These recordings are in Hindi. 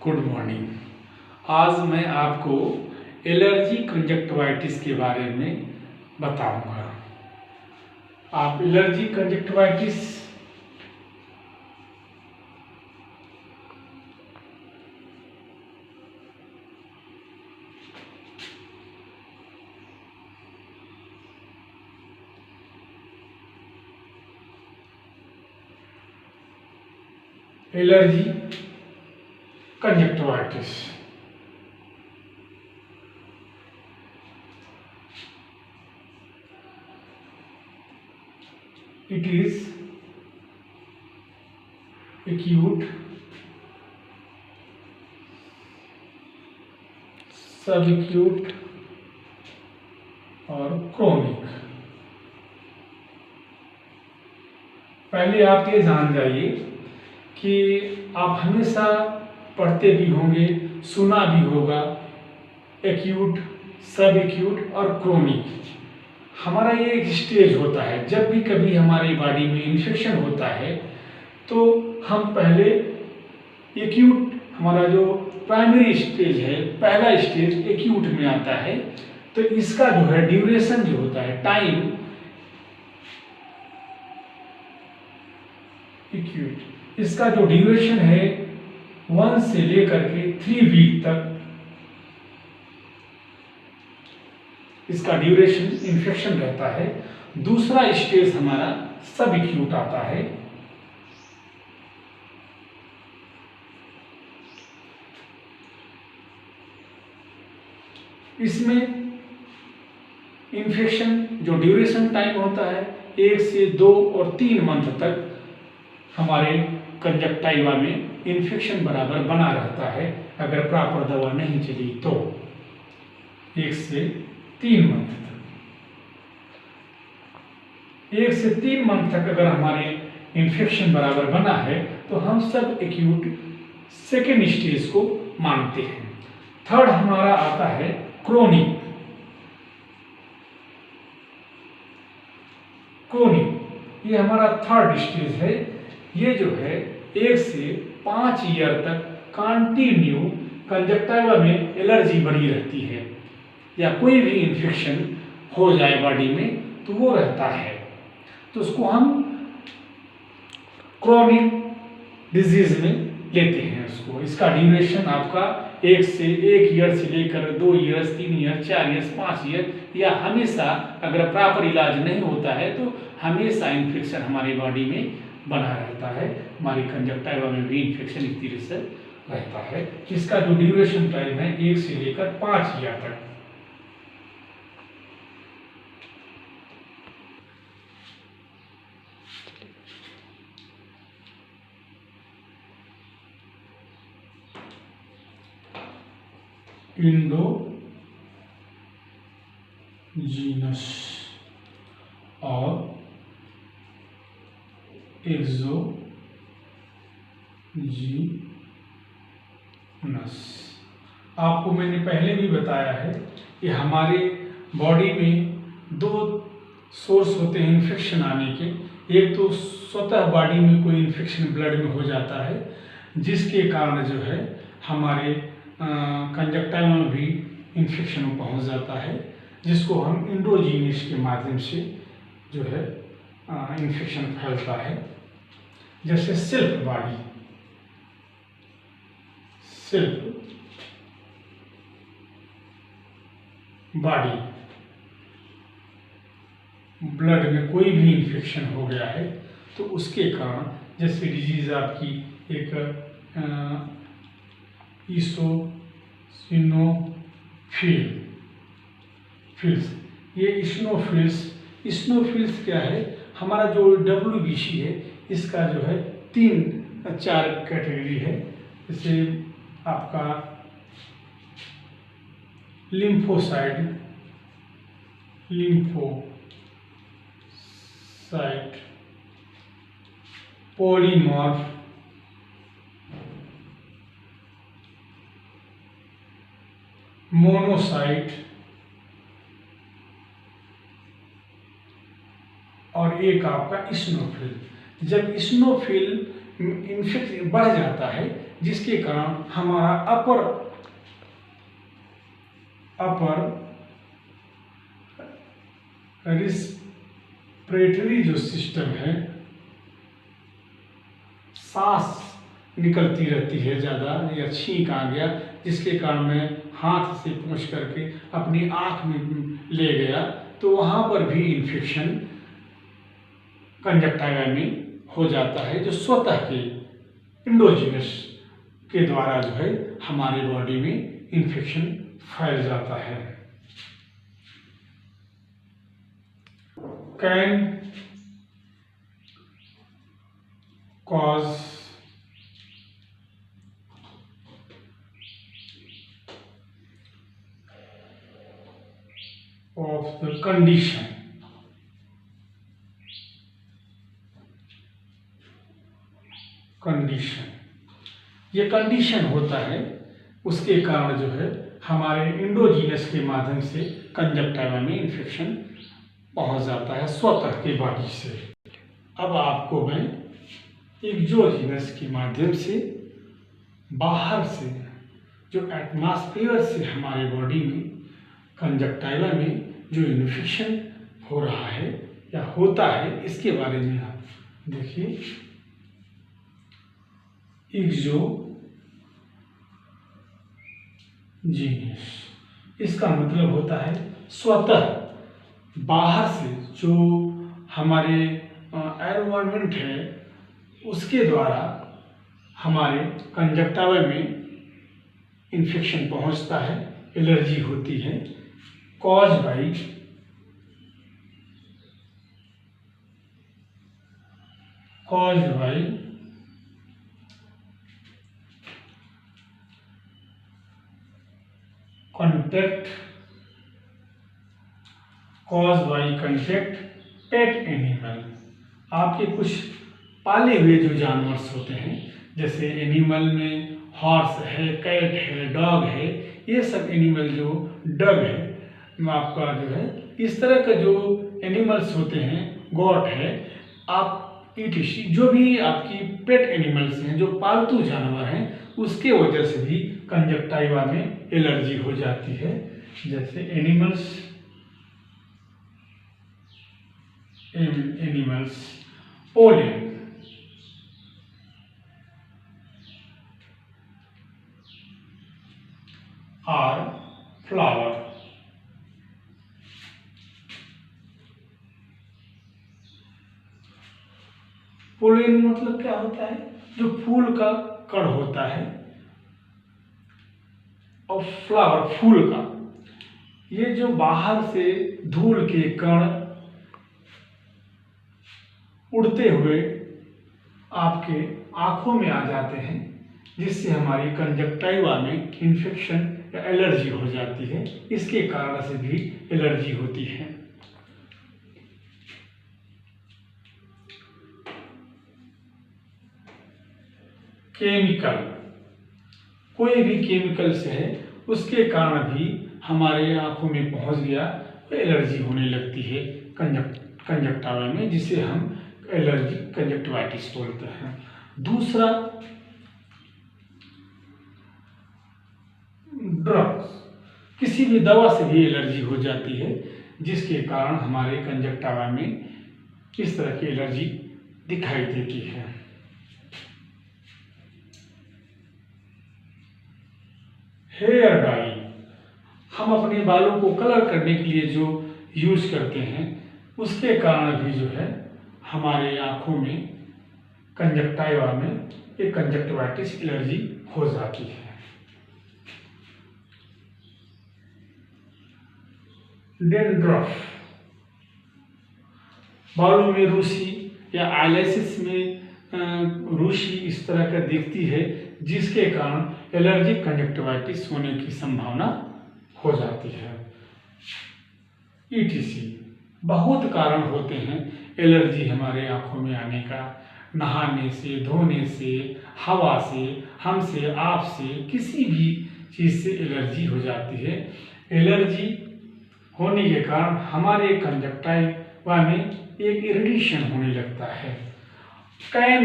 Good morning. आज मैं आपको एलर्जी कंजक्टिवाइटिस के बारे में बताऊंगा। आप allergy conjunctivitis allergy conjunctivitis it is acute, subacute और क्रोनिक। पहले आप ये जान जाइए कि आप हमेशा पढ़ते भी होंगे, सुना भी होगा, एक्यूट, सब एक्यूट और क्रोनिक। हमारा ये एक स्टेज होता है। जब भी कभी हमारी बॉडी में इन्फेक्शन होता है तो हम पहले एक्यूट, हमारा जो प्राइमरी स्टेज है, पहला स्टेज एक्यूट में आता है। तो इसका जो है ड्यूरेशन जो होता है, टाइम, एक्यूट, इसका जो ड्यूरेशन है 1 से लेकर के 3 वीक तक इसका ड्यूरेशन इन्फेक्शन रहता है। दूसरा स्टेज हमारा सब एक्यूट आता है। इसमें इन्फेक्शन जो ड्यूरेशन टाइम होता है 1 से 2 और 3 मंथ तक हमारे कंजक्टाइवा में इन्फेक्शन बराबर बना रहता है। अगर प्रॉपर दवा नहीं चली तो 1 से 3 मंथ तक, 1 से 3 मंथ तक अगर हमारे इन्फेक्शन बराबर बना है तो हम सब एक्यूट सेकेंड स्टेज को मानते हैं। थर्ड हमारा आता है क्रोनिक। क्रोनिक ये हमारा थर्ड स्टेज है। ये जो है 1 से 5 ईयर तक कंटिन्यू कंजक्टाइवा में एलर्जी बनी रहती है, या कोई भी इन्फेक्शन हो जाए बॉडी में तो वो रहता है, तो उसको हम क्रोनिक डिजीज में लेते हैं उसको। इसका ड्यूरेशन आपका 1 ईयर से लेकर 2 ईयर्स, 3 ईयर, 4 ईयर्स, 5 ईयर, या हमेशा अगर प्रॉपर इलाज नहीं होता है तो हमेशा इन्फेक्शन हमारी बॉडी में बना रहता है। हमारी कंजक्टाइवा में भी इन्फेक्शन इस तरह से रहता है। इसका जो ड्यूरेशन टाइम है 1 से लेकर 5 ईयर तक। इंडोजीनस और एक्सोजीनस। आपको मैंने पहले भी बताया है कि हमारे बॉडी में 2 सोर्स होते हैं इन्फेक्शन आने के। एक तो स्वतः बॉडी में कोई इन्फेक्शन ब्लड में हो जाता है, जिसके कारण जो है हमारे कंजक्टाइवा में भी इन्फेक्शन पहुंच जाता है, जिसको हम इंडोजीनस के माध्यम से जो है इन्फेक्शन फैलता है। जैसे सेल्फ बॉडी, ब्लड में कोई भी इन्फेक्शन हो गया है तो उसके कारण, जैसे डिजीज आपकी एक इसोसिनोफिल्स, ये इस्नोफिल्स क्या है, हमारा जो WBC है इसका जो है 3-4 कैटेगरी है। जैसे आपका लिम्फोसाइट, पॉलीमॉर्फ, मोनोसाइट और एक आपका इस्नोफिल। जब इस्नोफिल इन्फेक्शन बढ़ जाता है, जिसके कारण हमारा अपर रिस्पिरेटरी जो सिस्टम है, सांस निकलती रहती है ज़्यादा, या छींक आ गया, जिसके कारण मैं हाथ से पोंछ करके अपनी आँख में ले गया, तो वहाँ पर भी इन्फेक्शन कंजक्टाइवा में हो जाता है, जो स्वतः के इंडोजीनस के द्वारा जो है हमारे बॉडी में इन्फेक्शन फैल जाता है। Can cause of the condition, ये कंडीशन होता है, उसके कारण जो है हमारे इंडोजीनस के माध्यम से कंजक्टाइवा में इन्फेक्शन पहुंच जाता है स्वतः के बॉडी से। अब आपको मैं एक्सोजीनस के माध्यम से, बाहर से, जो एटमॉस्फेयर से हमारे बॉडी में कंजक्टाइवा में जो इन्फेक्शन हो रहा है या होता है, इसके बारे में आप देखिए। एक्सोजीनस, इसका मतलब होता है स्वतः बाहर से जो हमारे एनवायरनमेंट है उसके द्वारा हमारे कंजक्टाइवा में इन्फेक्शन पहुंचता है, एलर्जी होती है। Cause by contact pet animal, आपके कुछ पाले हुए जो जानवर होते हैं, जैसे एनिमल में हॉर्स है, कैट है, डॉग है, ये सब एनिमल जो डग है आपका जो है, इस तरह का जो एनिमल्स होते हैं, गॉट है, आप ईटीसी जो भी आपकी पेट एनिमल्स हैं, जो पालतू जानवर हैं, उसके वजह से भी कंजक्टाइवा में एलर्जी हो जाती है। जैसे एनिमल्स पोलन, और फ्लावर, पोलन मतलब क्या होता है, जो फूल का कण होता है, और फ्लावर फूल का, ये जो बाहर से धूल के कण उड़ते हुए आपके आंखों में आ जाते हैं, जिससे हमारी कंजक्टाइवा में इन्फेक्शन या एलर्जी हो जाती है। इसके कारण से भी एलर्जी होती है। केमिकल, कोई भी केमिकल से है, उसके कारण भी हमारे आंखों में पहुंच गया तो एलर्जी होने लगती है कंजक्टाइवा में, जिसे हम एलर्जी कंजक्टिवाइटिस बोलते हैं। दूसरा, ड्रग्स, किसी भी दवा से भी एलर्जी हो जाती है, जिसके कारण हमारे कंजक्टाइवा में इस तरह की एलर्जी दिखाई देती है। हेयर डाई, हम अपने बालों को कलर करने के लिए जो यूज करते हैं, उसके कारण भी जो है हमारे आंखों में कंजक्टाइवा में एक कंजक्टिवाइटिस एलर्जी हो जाती है। डेंड्रफ, बालों में रूसी या आईलैशेस में रूसी इस तरह का दिखती है, जिसके कारण एलर्जिक कंजक्टिवाइटिस होने की संभावना हो जाती है। ईटीसी, बहुत कारण होते हैं एलर्जी हमारे आंखों में आने का, नहाने से, धोने से, हवा से, हमसे, आपसे, किसी भी चीज़ से एलर्जी हो जाती है। एलर्जी होने के कारण हमारे कंजक्टाइवा में एक इरिटेशन होने लगता है। Can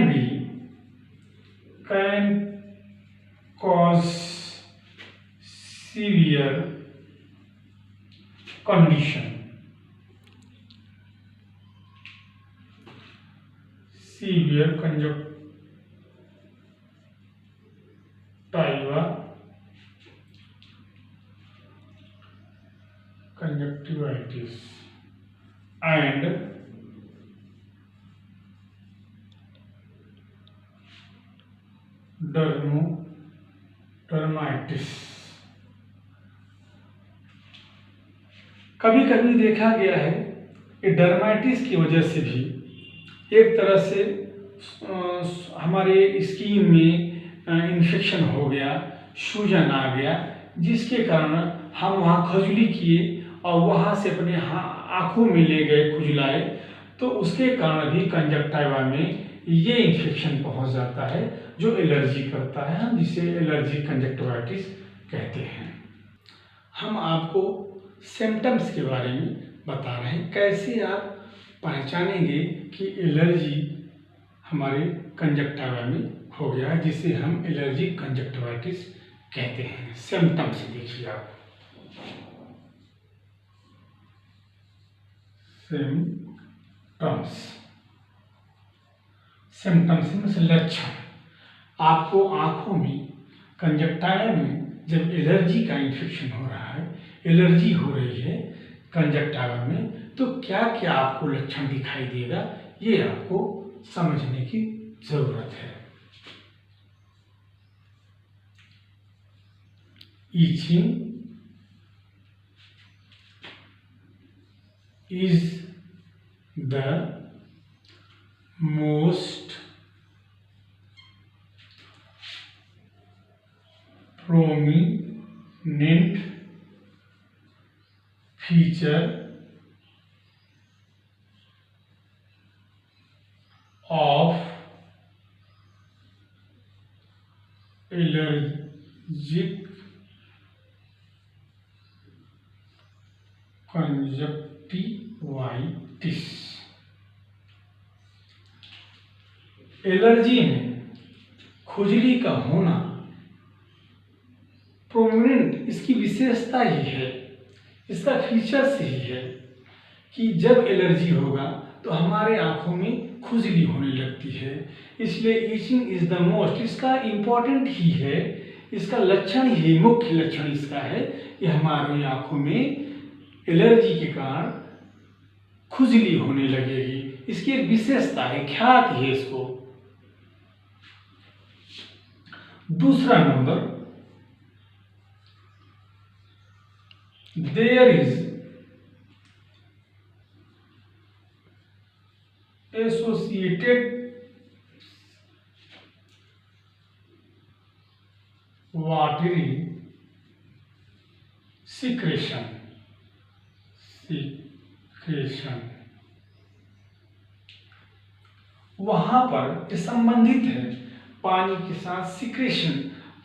cause severe condition, severe conjunctivitis and dermatitis। कभी कभी देखा गया है कि डर्माइटिस की वजह से भी एक तरह से हमारे स्किन में इन्फेक्शन हो गया, सूजन आ गया, जिसके कारण हम वहाँ खजुली किए और वहाँ से अपने आँखों में ले गए खुजलाए, तो उसके कारण भी कंजक्टिवा में ये इन्फेक्शन पहुँच जाता है जो एलर्जी करता है, हम जिसे एलर्जी कंजक्टिवाइटिस कहते हैं। हम आपको सिम्टम्स के बारे में बता रहे हैं, कैसे आप पहचानेंगे कि एलर्जी हमारे कंजक्टिवा में हो गया है, जिसे हम एलर्जी कंजक्टिवाइटिस कहते हैं। सिम्टम्स देखिए आप, सिम्टम्स मीन्स लक्षण। आपको आँखों में कंजक्टिवा में जब एलर्जी का इन्फेक्शन हो रहा है, एलर्जी हो रही है कंजक्टिवा में, तो क्या क्या आपको लक्षण दिखाई देगा, ये आपको समझने की जरूरत है। Itching is the most prominent feature of allergic conjunctivitis. Allergy में खुजली का होना प्रोमिनेंट, इसकी विशेषता ही है, इसका फीचर्स ही है कि जब एलर्जी होगा तो हमारे आंखों में खुजली होने लगती है। इसलिए इचिंग इज द मोस्ट, इसका इम्पॉर्टेंट ही है, इसका लक्षण ही, मुख्य लक्षण इसका है कि हमारी आंखों में एलर्जी के कारण खुजली होने लगेगी। इसकी एक विशेषता है, ख्याति है इसको। दूसरा नंबर, there is associated watery secretion, वहां पर संबंधित है पानी के साथ सिक्रेशन।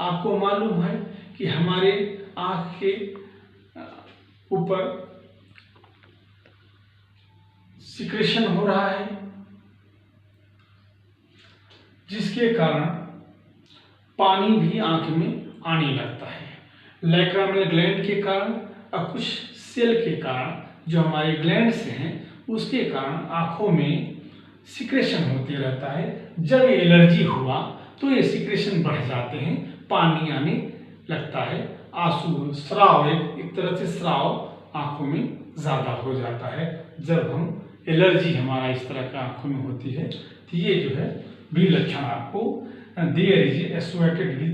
आपको मालूम है कि हमारे आंख के ऊपर सिक्रेशन हो रहा है, जिसके कारण पानी भी आंख में आने लगता है। लैक्रिमल ग्लैंड के कारण और कुछ सेल के कारण, जो हमारे ग्लैंड से हैं, उसके कारण आंखों में सिक्रेशन होते रहता है। जब एलर्जी हुआ तो ये सिक्रेशन बढ़ जाते हैं, पानी आने लगता है, आंसू, स्राव, एक तरह से स्राव आंखों में ज़्यादा हो जाता है। जब हम एलर्जी हमारा इस तरह का आंखों में होती है, तो ये जो है भी लक्षण आपको, there is associated with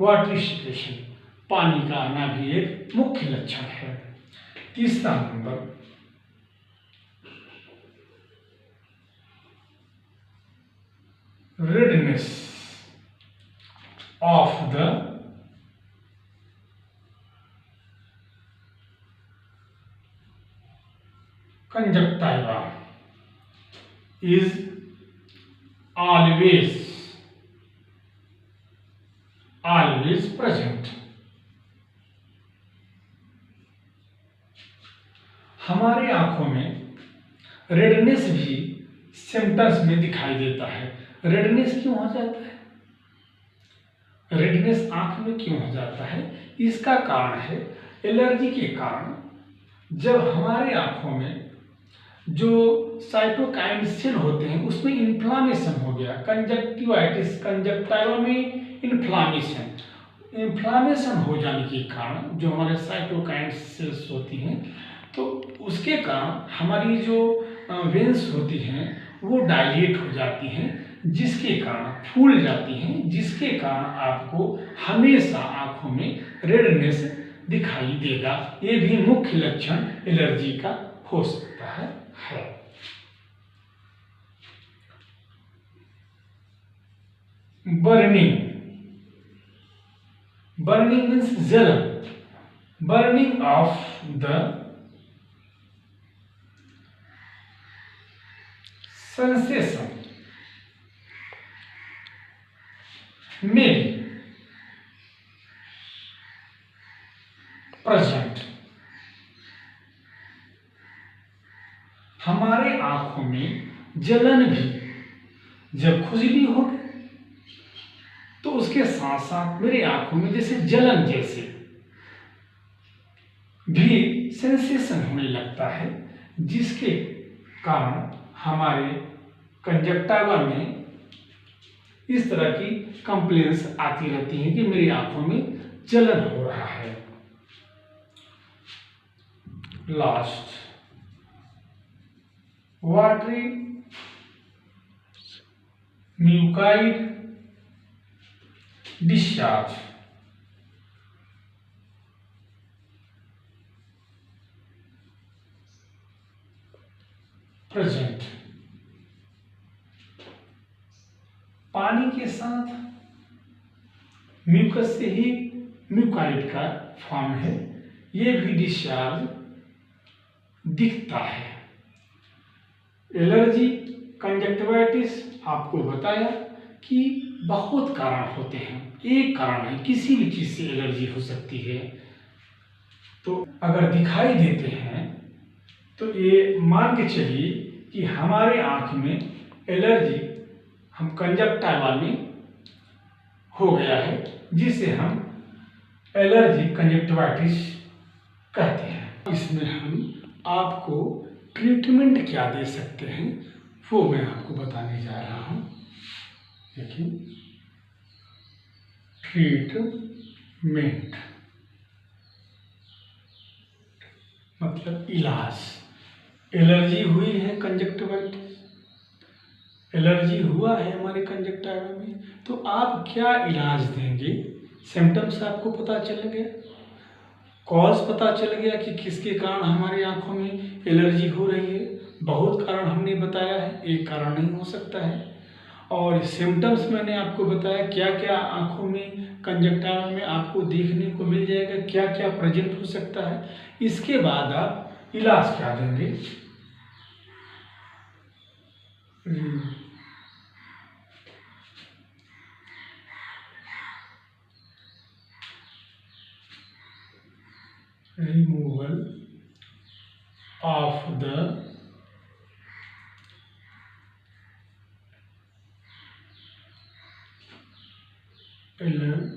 watery secretion, पानी का आना भी एक मुख्य लक्षण है। तीसरा नंबर, redness of the conjunctiva is always present। हमारे आंखों में रेडनेस भी सिम्टम्स में दिखाई देता है। रेडनेस क्यों हो जाता है? रेडनेस आंख में क्यों हो जाता है? इसका कारण है एलर्जी के कारण जब हमारे आंखों में जो साइटोकाइन सेल होते हैं उसमें इन्फ्लामेशन हो गया, कंजक्टिवाइटिस, कंजक्टाइवा में इन्फ्लामेशन हो जाने के कारण जो हमारे साइटोकाइन सेल्स होती हैं तो उसके कारण हमारी जो वेन्स होती हैं वो डायलेट हो जाती हैं, जिसके कारण फूल जाती हैं, जिसके कारण आपको हमेशा आंखों में रेडनेस दिखाई देगा। ये भी मुख्य लक्षण एलर्जी का हो सकता है। बर्निंग मीन्स जलन, burning of the sensation may be present। हमारे आंखों में जलन भी जब खुजली होगी तो उसके साथ साथ मेरे आंखों में जैसे जलन जैसे भी सेंसेशन होने लगता है, जिसके कारण हमारे कंजक्टिवा में इस तरह की कंप्लेंट्स आती रहती हैं कि मेरी आंखों में जलन हो रहा है। Last, watery म्यूकाइड discharge. प्रेजेंट, पानी के साथ म्यूकस से ही म्यूकाइड का फॉर्म है, ये भी डिस्चार्ज दिखता है। एलर्जी, कंजक्टिवाइटिस आपको बताया कि बहुत कारण होते हैं, एक कारण है किसी भी चीज से एलर्जी हो सकती है। तो अगर दिखाई देते हैं तो ये मान के चलिए कि हमारे आंख में एलर्जी हम कंजक्टिवा में हो गया है, जिसे हम एलर्जी कंजक्टिवाइटिस कहते हैं। इसमें हम आपको ट्रीटमेंट क्या दे सकते हैं वो मैं आपको बताने जा रहा हूँ। देखिए, ट्रीटमेंट मतलब इलाज। एलर्जी हुई है कंजक्टिवाइटिस, एलर्जी हुआ है हमारे कंजक्टिवा में, तो आप क्या इलाज देंगे? सिम्टम्स आपको पता चल गया, कॉज पता चल गया कि किसके कारण हमारी आंखों में एलर्जी हो रही है। बहुत कारण हमने बताया है, एक कारण नहीं हो सकता है। और सिम्टम्स मैंने आपको बताया क्या क्या आंखों में कंजक्टिवा में आपको देखने को मिल जाएगा, क्या क्या प्रेजेंट हो सकता है। इसके बाद आप इलाज क्या देंगे? Removal of the allergen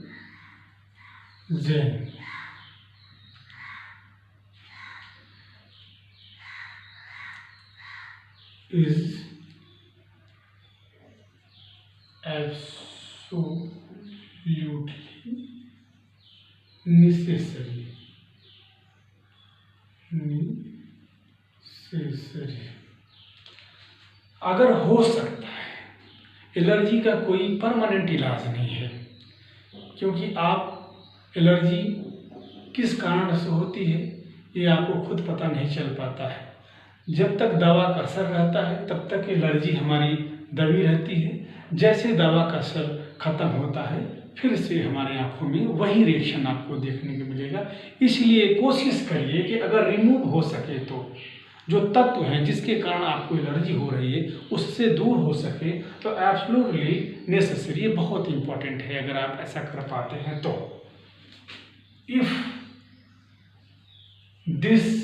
is absolutely necessary। अगर हो सकता है, एलर्जी का कोई परमानेंट इलाज नहीं है, क्योंकि आप एलर्जी किस कारण से होती है ये आपको खुद पता नहीं चल पाता है। जब तक दवा का असर रहता है तब तक एलर्जी हमारी दबी रहती है। जैसे दवा का असर खत्म होता है फिर से हमारी आंखों में वही रिएक्शन आपको देखने को मिलेगा। इसलिए कोशिश करिए कि अगर रिमूव हो सके तो जो तत्व हैं जिसके कारण आपको एलर्जी हो रही है उससे दूर हो सके तो एब्सोल्युटली नेसेसरी, बहुत इंपॉर्टेंट है अगर आप ऐसा कर पाते हैं तो। If this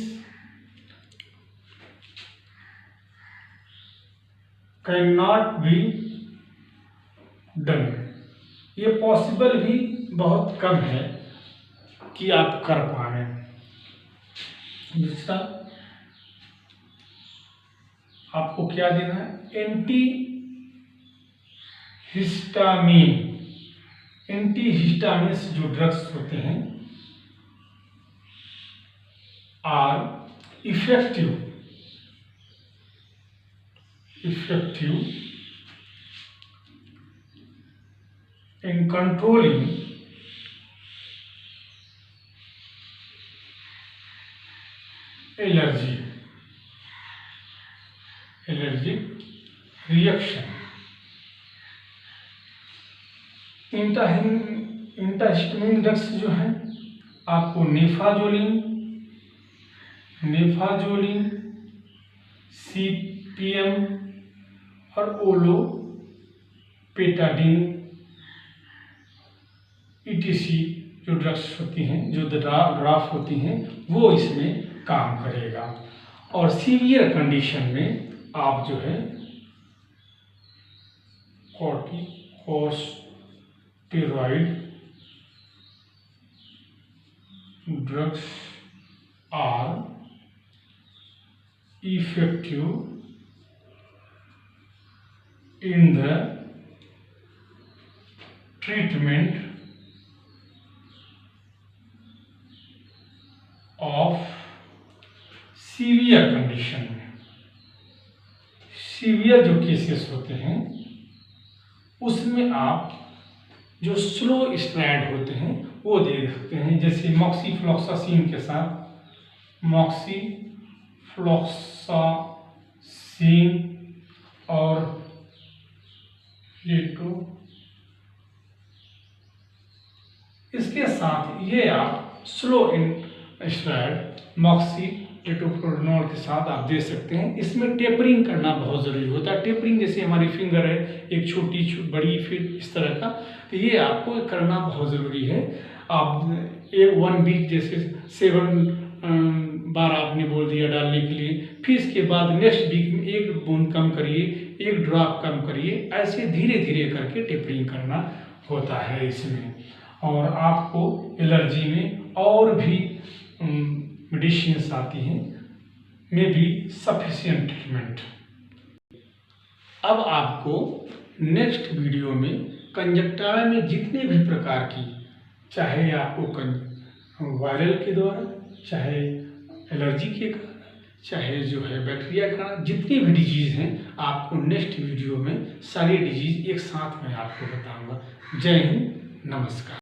can not be done, ये पॉसिबल भी बहुत कम है कि आप कर पाए। दूसरा आपको क्या देना है, एंटी हिस्टामिन। एंटी हिस्टामिन जो ड्रग्स होते हैं are effective in controlling allergic reaction। Antihistamine drugs जो हैं आपको नेफाजोलिन, CPM और ओलोपेटाडिन ETC जो ड्रग्स होती हैं, जो ड्राफ होती हैं, वो इसमें काम करेगा। और सीवियर कंडीशन में आप जो है corticosteroid drugs are effective in the treatment of severe condition में। सीवियर जो केसेस होते हैं उसमें आप जो स्लो स्टेरॉइड होते हैं वो दे सकते हैं, जैसे मॉक्सीफ्लॉक्सासिन के साथ मॉक्सीफ्लॉक्सासिन और लेटो। इसके साथ ये आप स्लो स्टेरॉइड मॉक्सीलेटोप्रोनोल के साथ आप दे सकते हैं। इसमें टेपरिंग करना बहुत ज़रूरी होता है। टेपरिंग जैसे हमारी फिंगर है, एक छोटी बड़ी, फिर इस तरह का, तो ये आपको करना बहुत ज़रूरी है। आप 1 वीक जैसे 7 बार आपने बोल दिया डालने के लिए, फिर इसके बाद नेक्स्ट वीक में 1 बूंद कम करिए, 1 ड्रॉप कम करिए, ऐसे धीरे धीरे करके टेपरिंग करना होता है इसमें। और आपको एलर्जी में और भी मेडिसिन्स आती हैं, में भी सफिशिएंट ट्रीटमेंट। अब आपको नेक्स्ट वीडियो में कंजक्टाइवा में जितने भी प्रकार की, चाहे आपको वायरल के द्वारा, चाहे एलर्जी के कारण, चाहे जो है बैक्टीरिया के कारण, जितनी भी डिजीज़ हैं आपको नेक्स्ट वीडियो में सारी डिजीज़ एक साथ में आपको बताऊंगा। जय हिंद, नमस्कार।